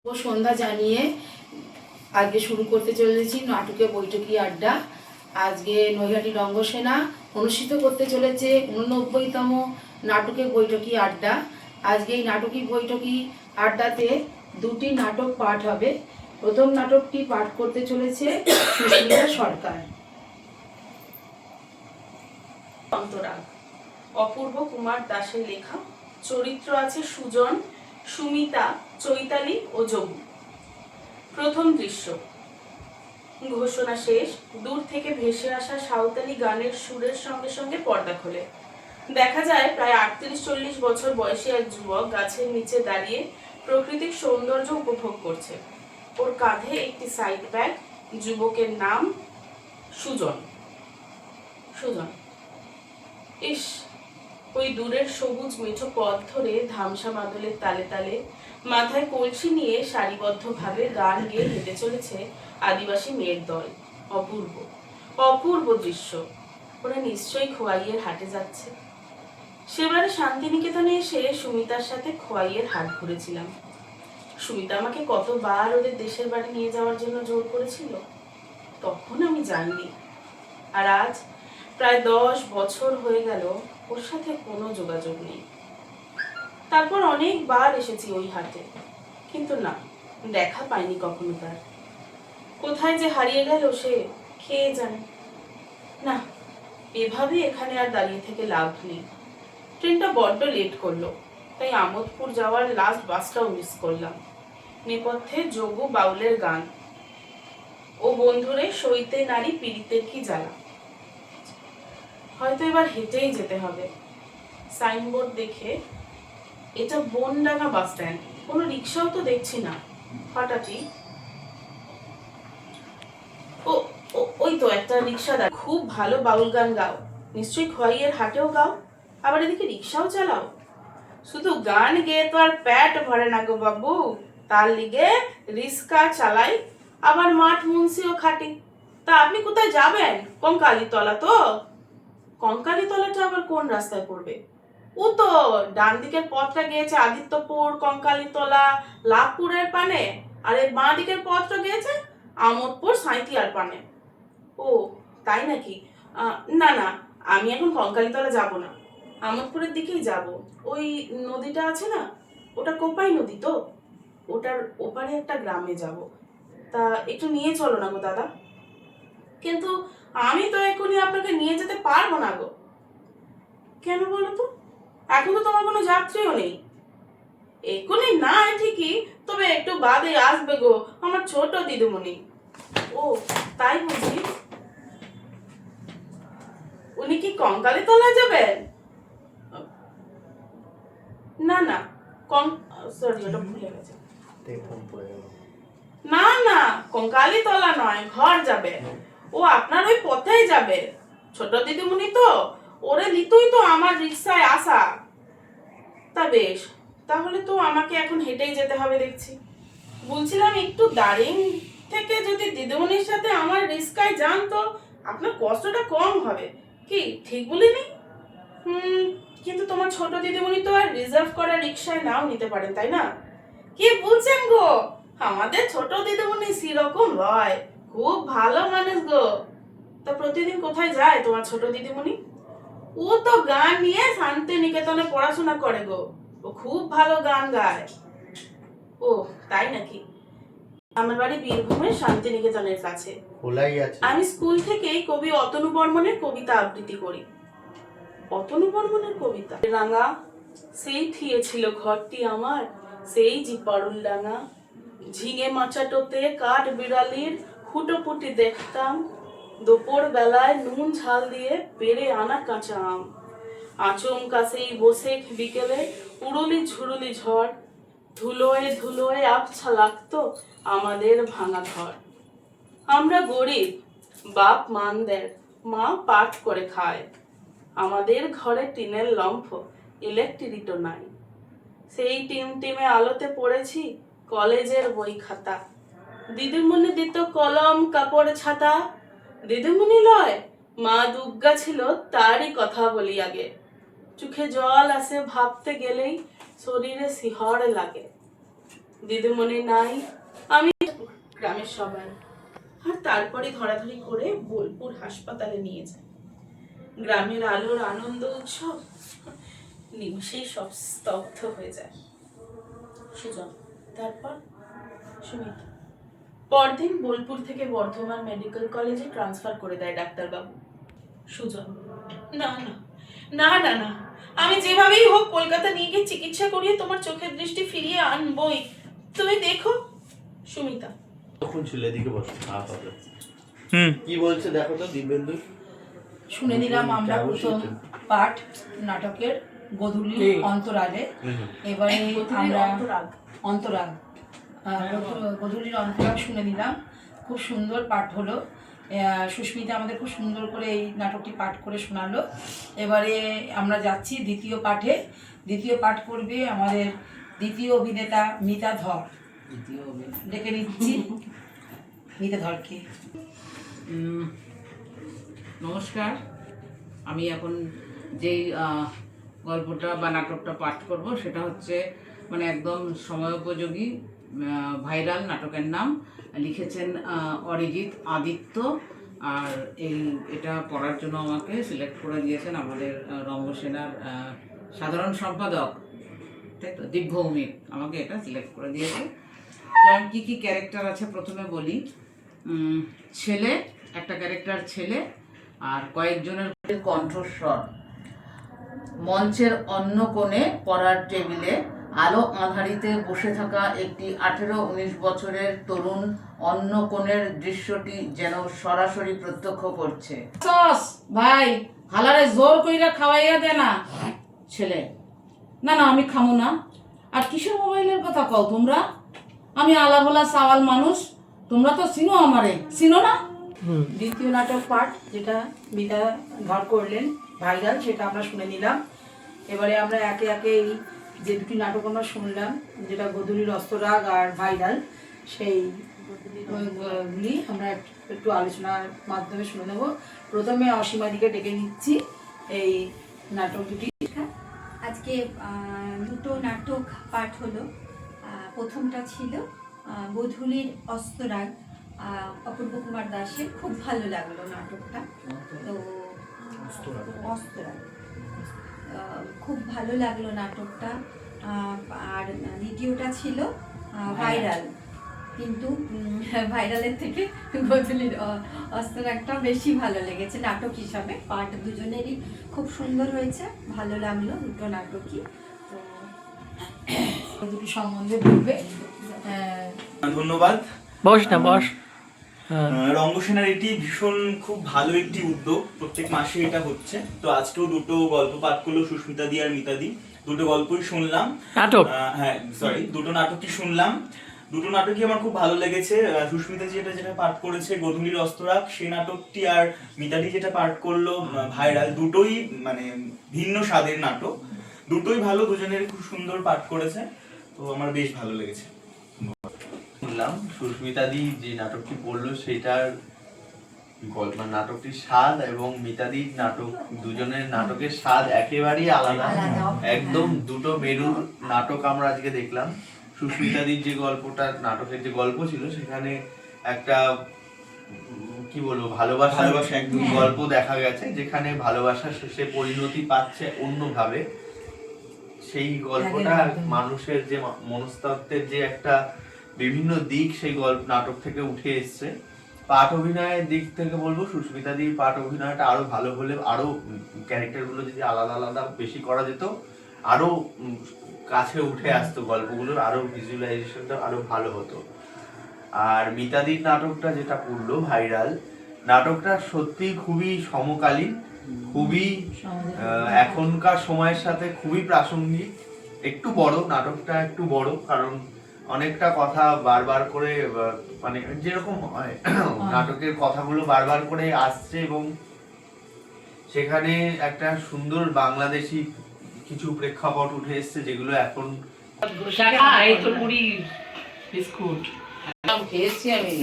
ও সন্ধ্যা জানিয়ে আজকে শুরু করতে চলেছি নাটকে বৈঠকি আড্ডা। আজকে নৈহাটি রঙ্গসেনা অনুষ্ঠিত করতে চলেছে 89তম নাটকে বৈঠকি আড্ডা। আজকে এই নাটকি বৈঠকি আড্ডাতে দুটি নাটক পাঠ হবে। প্রথম নাটকটি পাঠ করতে চলেছে সুস্মিতা সরকার। অন্তরাগ অপূর্ব কুমার দাসের লেখা। চরিত্র আছে সুজন, সুমিতা, চৈতালি ও যোগু। প্রথম দৃশ্য। ঘোষণা শেষ। দূর থেকে ভেসে আসা সাঁওতালি গানের সুরের সঙ্গে সঙ্গে পর্দা খোলে। দেখা যায় প্রায় 38-40 বছর বয়সী এক যুবক গাছের নিচে দাঁড়িয়ে প্রকৃতির সৌন্দর্য উপভোগ করছে। ওর কাঁধে একটি সাইড ব্যাগ। যুবকের নাম সুজন। সুজন ইস, ওই দূরের সবুজ মেঠো পথ ধরে ধামসা মাদলের তালে তালে মাথায় কলসি নিয়ে সারিবদ্ধভাবে গান গেয়ে হেঁটে চলেছে আদিবাসী মেয়ের দল। অপূর্ব অপূর্ব দৃশ্য। ওরা নিশ্চয়ই খোয়াইয়ের হাটে যাচ্ছে। সেবারে শান্তিনিকেতনে এসে সুমিতার সাথে খোয়াইয়ের হাট ঘুরেছিলাম। সুমিতা আমাকে কতবার ওদের দেশের বাড়ি নিয়ে যাওয়ার জন্য জোর করেছিল, তখন আমি যাইনি। আর আজ প্রায় 10 বছর হয়ে গেল ওর সাথে কোনো যোগাযোগ নেই। তারপর অনেকবার এসেছি ওই হাটে, কিন্তু না, দেখা পাইনি কখনো তার। কোথায় যে হারিয়ে গেল সে, কে জানে। না, এভাবে এখানে আর দাঁড়িয়ে থেকে লাভ নেই। ট্রেনটা বড্ড লেট করলো, তাই আমোদপুর যাওয়ার লাস্ট বাসটাও মিস করলাম। নেপথ্যে যোগু বাউলের গান, ও বন্ধুরে সইতে নারী পীড়িতের কি জ্বালা। হয়তো এবার হেঁটেই যেতে হবে। সাইনবোর্ড দেখে এটা বনডাঙ্গা বাস স্ট্যান্ড। কোনো রিক্সাও তো দেখছি না। হঠাৎই ওই তো একটা রিক্সাদার। খুব ভালো বাউল গান গাও, নিশ্চয়ই খোয়াইয়ের হাটেও গাও, আবার এদিকে রিক্সাও চালাও। শুধু গান গেয়ে তো আর পেট ভরে না গো বাবু, তার লিগে রিক্সা চালাই, আবার মাঠ মুন্সিও খাটি। তা আপনি কোথায় যাবেন? কঙ্কালীতলা তো? কঙ্কালীতলাটা আবার কোন রাস্তায় পড়বে? ও তো ডান দিকের পথটা গিয়েছে আদিত্যপুর, কঙ্কালীতলা, লাভপুরের পানে, আর এই বাঁ দিকের পথটা গিয়েছে আমোদপুর, সাঁইতিয়ার পানে। ও তাই নাকি? না না, আমি এখন কঙ্কালীতলা যাব না, আমোদপুরের দিকেই যাব। ওই নদীটা আছে না, ওটা কোপাই নদী তো, ওটার ওপারে একটা গ্রামে যাব। তা একটু নিয়ে চলো না গো দাদা। কিন্তু আমি তো এখনই আপনাকে নিয়ে যেতে পারবো না গো। কেন বলো তো? এখন তো তোমার কোনো যাত্রীও নেই। এখনই না ঠিকই, তবে একটু বাদে আসবে গো আমার ছোট দিদিমণি। ও তাই বুঝি? উনি কি কঙ্কালীতলা যাবেন? না না, সরি, ওটা ভুলে গেছে। না না, কঙ্কালীতলা নয়, ঘর যাবে। ও আপনার ওই পথেই যাবে। ছোট দিদিমণি তো, ওরে দিতই তো আমার রিক্সায় আসা। তা বেশ, তাহলে তো আমাকে এখন হেঁটেই যেতে হবে দেখছি। বলছিলাম একটু দাঁড়িয়ে থেকে যদি দিদিমণির সাথে আমার রিক্সায় যান তো আপনার কষ্টটা কম হবে। কি ঠিক বলিনি? কিন্তু তোমার ছোট দিদিমণি তো আর রিজার্ভ করা রিক্সায় নাও নিতে পারেন, তাই না? কি বলছেন গো? আমাদের ছোট দিদিমণি সেরকম লয়, খুব ভালো মানুষ গো। তা প্রতিদিন কোথায় যায় তোমার ছোট দিদিমণি? ও তো গান নিয়ে শান্তিনিকেতনে পড়াশোনা করে গো। ও খুব ভালো গান গায়। ও তাই নাকি? আমার বাড়ি বীরভূমের শান্তিনিকেতনের কাছে। আমি স্কুল থেকেই কবি অতনু বর্মনের কবিতা আবৃত্তি করি। অতনু বর্মনের কবিতা? রাঙা সেই থিয়েছিল ঘরটি আমার, সেই জিপারুল ডাঙা। ঝিঙে মাচাটোতে কাঠ বিড়ালির ফুটোপুটি দেখতাম। দুপুর বেলায় নুন ঝাল দিয়ে পেরে আনা কাঁচা আম। আচমকা সেই বসে বিকেলে উড়ুলি ঝুড়ুলি ঝড়। ধুলোয় ধুলোয় আবছা লাগতো আমাদের ভাঙা ঘর। আমরা গরিব, বাপ মানদের, মা পাট করে খায়। আমাদের ঘরে টিনের লম্ফ, ইলেকট্রিকও নাই। সেই টিমটিমে আলোতে পড়েছি কলেজের বই খাতা। দিদিমণি দিত কলম কাপড় ছাতা। দিদিমণি লয়, মা দুর্গা ছিল, তারই কথা বলি আগে। চোখে জল আসে ভাবতে গেলেই, শরীরে শিহর লাগে। দিদিমণি নাই, আমি গ্রামের সবাই, আর তারপরে ধরাধরি করে বোলপুর হাসপাতালে নিয়ে যায়। গ্রামের আলোর আনন্দ উৎসব নিমিষেই সব স্তব্ধ হয়ে যায়। সুজন, তারপর সুমিত পরদিন বোলপুর থেকে বর্ধমান মেডিকেল কলেজে ট্রান্সফার করে দেয় ডাক্তারবাবু। সুজন, না না না না না, আমি যেভাবেই হোক কলকাতা নিয়ে গিয়ে চিকিৎসা করিয়ে তোমার চোখের দৃষ্টি ফিরিয়ে আনবই, তুমি দেখো। সুমিতা, তখন ছিল এদিকে বসো, কি বলছে দেখো তো দিব্যেন্দু। শুনে দিলাম আমরা প্রথম পাঠ নাটকের গোধূলি অন্তরালে। এবারে আমরা অন্তরাল গোধূলির অন্তরাল শুনে দিলাম, খুব সুন্দর পাঠ হলো। সুস্মিতা আমাদের খুব সুন্দর করে এই নাটকটি পাঠ করে শোনালো। এবারে আমরা যাচ্ছি দ্বিতীয় পাঠে। দ্বিতীয় পাঠ করবে আমাদের দ্বিতীয় অভিনেতা মিতা ধর। ডেকে নিচ্ছি মিতা ধরকে। নমস্কার, আমি এখন যেই গল্পটা বা নাটকটা পাঠ করব সেটা হচ্ছে মানে একদম সময়োপযোগী ভাইরাল নাটকের নাম। লিখেছেন অরিজিৎ আদিত্য, আর এটা পড়ার জন্য আমাকে সিলেক্ট করে দিয়েছেন আমাদের রঙ্গসেনার সাধারণ সম্পাদক, তাই তো দিব্যভৌমিক, আমাকে এটা সিলেক্ট করে দিয়েছে। তো আমি কী কী ক্যারেক্টার আছে প্রথমে বলি। ছেলে, একটা ক্যারেক্টার ছেলে, আর কয়েকজনের কণ্ঠস্বর। মঞ্চের অন্য কোণে পড়ার টেবিলে আলো আঁধারিতে বসে থাকা একটি 18-19 বছরের তরুণ অন্য কোণের দৃশ্যটি যেন সরাসরি প্রত্যক্ষ করছে। ভাই হালারে জোর কইরা খাওয়াইয়া দে না। ছেলে, না না আমি খামো না। আর কিসের মোবাইলের কথা কও তোমরা? আমি আলাভোলা সাওয়াল মানুষ, তোমরা তো চিনো আমারে, চিনো না? দ্বিতীয় নাটক পাঠ যেটা মিতা ধর করলেন ভাইরাল, সেটা আমরা শুনে নিলাম। এবারে আমরা একে একে এই যে দুটি নাটক আমরা শুনলাম, যেটা গোধূলির অস্ত্ররাগ আর ভাইরাল, সেইগুলি আমরা একটু আলোচনার মাধ্যমে শুনে নেব। প্রথমে অসীমাদিকে ডেকে নিচ্ছি এই নাটক দুটি। আজকে দুটো নাটক পাঠ হলো। প্রথমটা ছিল গোধূলির অস্ত্ররাগ, অপূর্ব কুমার দাসের। খুব ভালো লাগলো নাটকটা। তো অস্ত্ররাগ খুব ভালো লাগলো নাটকটা। আর দ্বিতীয়টা ছিল ভাইরাল, কিন্তু ভাইরালের থেকে গোধূলির অস্ত্ররাগটা বেশি ভালো লেগেছে নাটক হিসাবে। পাঠ দুজনেরই খুব সুন্দর হয়েছে, ভালো লাগলো দুটো নাটকই। তো দুটি সম্বন্ধে বলবে। ধন্যবাদ। বস না বস। রঙ্গসেনার এটি ভীষণ খুব ভালো একটি উদ্যোগ, প্রত্যেক মাসে এটা হচ্ছে। তো আজকেও দুটো গল্প পাঠ করলো সুস্মিতা দি আর মিতা দি, দুটো গল্পই শুনলাম। নাটক, হ্যাঁ সরি, দুটো নাটকই শুনলাম। দুটো নাটকই আমার খুব ভালো লেগেছে। সুস্মিতা যেটা পাঠ করেছে গোধূলির অস্ত্ররাগ, সেই নাটকটি, আর মিতাদি যেটা পাঠ করলো ভাইরাল, দুটোই মানে ভিন্ন স্বাদের নাটক, দুটোই ভালো, দুজনের খুব সুন্দর পাঠ করেছে। তো আমার বেশ ভালো লেগেছে। শুনলাম সুস্মিতা দি যে নাটকটি পড়লো সেটার গল্প, নাটকটির স্বাদ এবং মিতাদির নাটক, দুজনের নাটকের স্বাদ একেবারেই আলাদা। একদম দুটো মেরুর নাটক আমরা আজকে দেখলাম। সুস্মিতাদির যে গল্পটা, নাটকের যে গল্প ছিল, সেখানে একটা কি বলবো ভালোবাসা একদম গল্প দেখা গেছে, যেখানে ভালোবাসা শেষে পরিণতি পাচ্ছে অন্যভাবে। সেই গল্পটা মানুষের যে মনস্তত্ত্বের যে একটা বিভিন্ন দিক, সেই গল্প নাটক থেকে উঠে এসছে। পাঠ অভিনয়ের দিক থেকে বলবো সুস্মিতা দির পাঠ অভিনয়টা আরো ভালো হলে, আরো ক্যারেক্টারগুলো যদি আলাদা আলাদা বেশি করা যেত, আরো কাছে উঠে আসতো গল্পগুলোর, আরো ভিজুয়ালাইজেশনটা আরো ভালো হতো। আর মিতাদির নাটকটা যেটা পড়লো ভাইরাল, নাটকটা সত্যি খুবই সমকালীন, খুবই এখনকার সময়ের সাথে খুবই প্রাসঙ্গিক। একটু বড় নাটকটা, একটু বড়, কারণ অনেকটা কথা বারবার করে, মানে যেরকম নাটকের কথাগুলো বারবার করে আসছে, এবং সেখানে একটা সুন্দর বাংলাদেশি কিছু প্রেক্ষাপট উঠে এসছে, যেগুলো এখন বিস্কুট খেয়েছি আমি।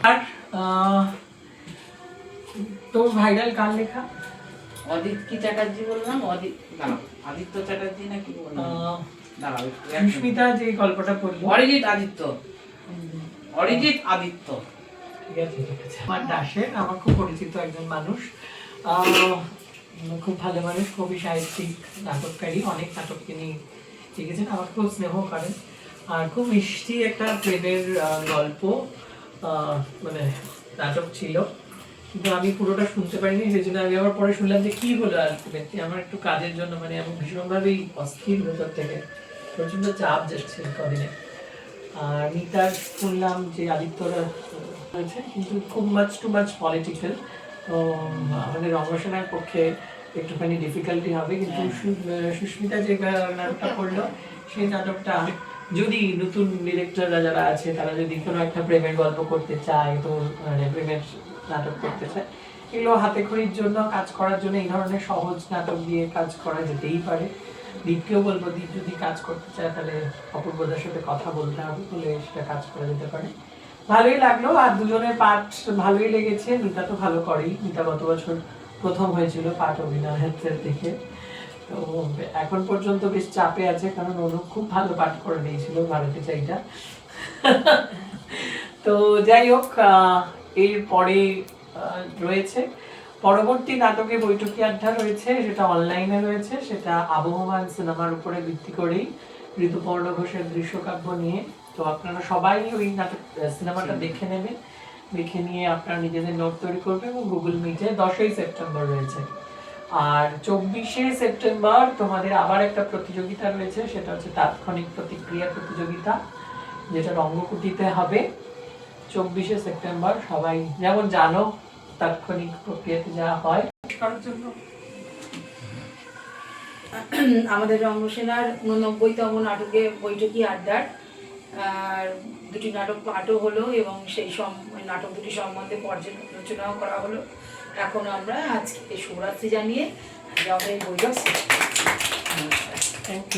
আর তোর ভাইরাল কার লেখা? অদিত কি চ্যাটার্জি বললাম? আদিত্য চ্যাটার্জি নাকি বললাম? দাঁড়াও সুস্মিতা যে গল্পটা পড়লো, অরিজিৎ আদিত্য, অরিজিৎ আদিত্য। ঠিক আছে ঠিক আছে, আমার দাসের, আমার খুব পরিচিত একজন মানুষ, খুব ভালো মানুষ, কবি, সাহিত্যিক, নাটককারী, অনেক নাটক তিনি লিখেছেন, আমার খুব স্নেহ করেন। আর খুব মিষ্টি একটা প্রেমের গল্প, মানে নাটক ছিল, কিন্তু আমি পুরোটা শুনতে পারিনি, সেই জন্য আমি আবার পরে শুনলাম যে কি হলো আলটিমেটলি। আমার একটু কাজের জন্য মানে আমি ভীষণভাবেই অস্থির ভেতর থেকে, প্রচণ্ড চাপ যাচ্ছে কদিনে। আর মিতার শুনলাম যে আদিত্যরা হয়েছে, কিন্তু খুব টু মাচ পলিটিক্যাল, তো আমাদের রঙ্গসেনার পক্ষে একটুখানি ডিফিকাল্টি হবে। কিন্তু সুস্মিতা যে নাটকটা করলো, সেই নাটকটা যদি নতুন ডিরেক্টররা যারা আছে তারা যদি কোনো একটা প্রেমের গল্প করতে চায়, তো মানে প্রেমের নাটক করতে চায়, এগুলো হাতে খড়ির জন্য, কাজ করার জন্য এই ধরনের সহজ নাটক দিয়ে কাজ করা যেতেই পারে। দীপকেও বলবো, দীপ যদি কাজ করতে চায় তাহলে অপূর্বদার সাথে কথা বলতে হবে, বলে সেটা কাজ করা যেতে পারে। ভালোই লাগলো, আর দুজনের পাঠ ভালোই লেগেছে। মিতা তো ভালো করেই, মিতা গত বছর প্রথম হয়েছিল পাঠ অভিনয়ের দিকে, তো এখন পর্যন্ত বেশ চাপে আছে, কারণ অনুপ খুব ভালো পাঠ করে দিয়েছিল ভারতে চাইটা। তো যাই হোক, এর পরে রয়েছে পরবর্তী নাটকে বৈঠকি আড্ডা রয়েছে, সেটা অনলাইনে রয়েছে, সেটা আবহমান সিনেমার উপরে ভিত্তি করেই, ঋতুপর্ণ ঘোষের দৃশ্যকাব্য নিয়ে। তো আপনারা সবাই ওই নাটক সিনেমাটা দেখে নেবেন, দেখে নিয়ে আপনারা নিজেদের নোট তৈরি করবেন, এবং গুগল মিটে 10ই সেপ্টেম্বর রয়েছে। আর 24শে সেপ্টেম্বর তোমাদের আবার একটা প্রতিযোগিতা রয়েছে, সেটা হচ্ছে তাৎক্ষণিক প্রতিক্রিয়া প্রতিযোগিতা, যেটা রঙ্গকুটিতে হবে 24শে সেপ্টেম্বর। সবাই যেমন জানো তাৎক্ষণিক প্রক্রিয়াতে যা হয় করার জন্য আমাদের রঙ্গসেনার 89তম নাটকে বৈঠকি আড্ডার আর দুটি নাটক পাঠও হলো, এবং সেই নাটক দুটি সম্বন্ধে পর্যালোচনাও করা হলো। এখন আমরা আজকে শুভরাত্রি জানিয়ে আমাদের বৈঠক শেষ করছি। Thank you.